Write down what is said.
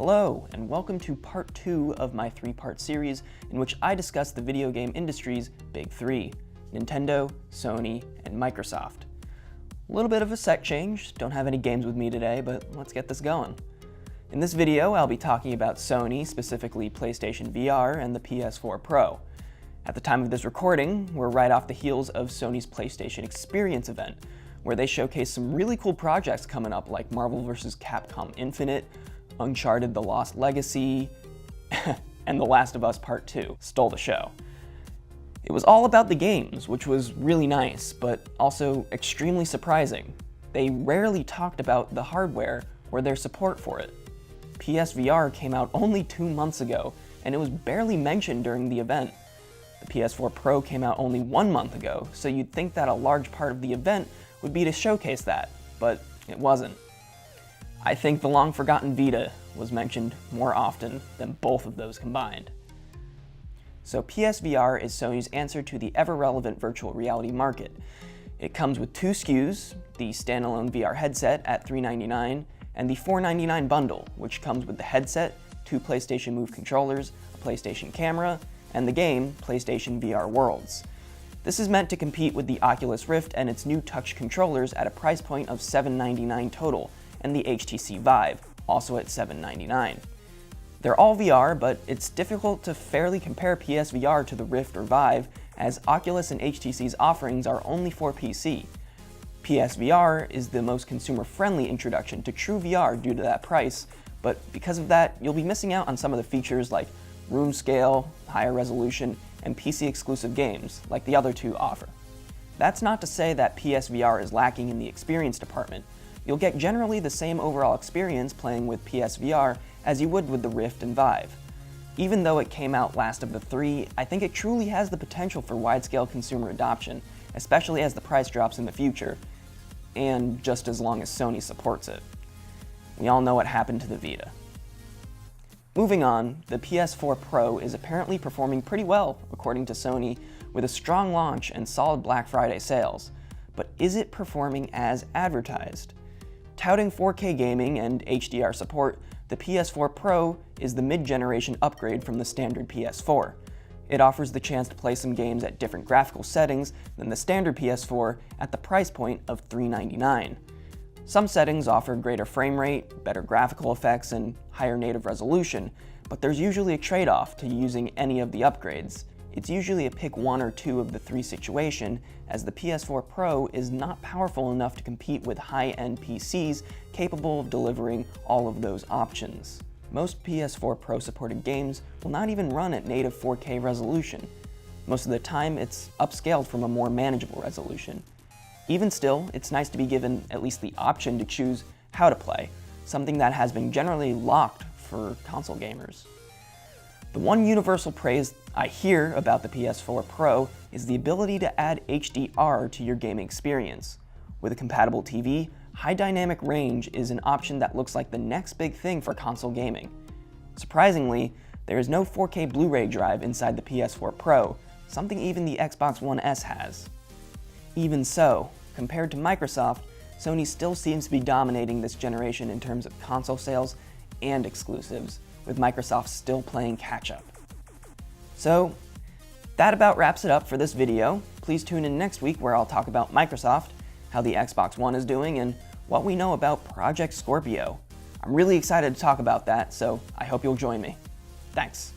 Hello, and welcome to part 2 of my 3-part series in which I discuss the video game industry's big three: Nintendo, Sony, and Microsoft. A little bit of a set change, don't have any games with me today, but let's get this going. In this video, I'll be talking about Sony, specifically PlayStation VR and the PS4 Pro. At the time of this recording, we're right off the heels of Sony's PlayStation Experience event, where they showcase some really cool projects coming up like Marvel vs. Capcom Infinite, Uncharted: The Lost Legacy, and The Last of Us Part 2 stole the show. It was all about the games, which was really nice, but also extremely surprising. They rarely talked about the hardware or their support for it. PSVR came out only 2 months ago, and it was barely mentioned during the event. The PS4 Pro came out only 1 month ago, so you'd think that a large part of the event would be to showcase that, but it wasn't. I think the long-forgotten Vita was mentioned more often than both of those combined. So PSVR is Sony's answer to the ever-relevant virtual reality market. It comes with 2 SKUs, the standalone VR headset at $399 and the $499 bundle, which comes with the headset, 2 PlayStation Move controllers, a PlayStation camera, and the game PlayStation VR Worlds. This is meant to compete with the Oculus Rift and its new touch controllers at a price point of $799 total, and the HTC Vive, also at $799. They're all VR, but it's difficult to fairly compare PSVR to the Rift or Vive, as Oculus and HTC's offerings are only for PC. PSVR is the most consumer-friendly introduction to true VR due to that price, but because of that, you'll be missing out on some of the features like room scale, higher resolution, and PC-exclusive games, like the other two offer. That's not to say that PSVR is lacking in the experience department. You'll get generally the same overall experience playing with PSVR as you would with the Rift and Vive. Even though it came out last of the 3, I think it truly has the potential for wide-scale consumer adoption, especially as the price drops in the future, and just as long as Sony supports it. We all know what happened to the Vita. Moving on, the PS4 Pro is apparently performing pretty well, according to Sony, with a strong launch and solid Black Friday sales. But is it performing as advertised? Touting 4K gaming and HDR support, the PS4 Pro is the mid-generation upgrade from the standard PS4. It offers the chance to play some games at different graphical settings than the standard PS4 at the price point of $399. Some settings offer greater frame rate, better graphical effects, and higher native resolution, but there's usually a trade-off to using any of the upgrades. It's usually a pick 1 or 2 of the 3 situation, as the PS4 Pro is not powerful enough to compete with high-end PCs capable of delivering all of those options. Most PS4 Pro supported games will not even run at native 4K resolution. Most of the time, it's upscaled from a more manageable resolution. Even still, it's nice to be given at least the option to choose how to play, something that has been generally locked for console gamers. The one universal praise I hear about the PS4 Pro is the ability to add HDR to your gaming experience. With a compatible TV, high dynamic range is an option that looks like the next big thing for console gaming. Surprisingly, there is no 4K Blu-ray drive inside the PS4 Pro, something even the Xbox One S has. Even so, compared to Microsoft, Sony still seems to be dominating this generation in terms of console sales and exclusives, with Microsoft still playing catch-up. So, that about wraps it up for this video. Please tune in next week where I'll talk about Microsoft, how the Xbox One is doing, and what we know about Project Scorpio. I'm really excited to talk about that, so I hope you'll join me. Thanks.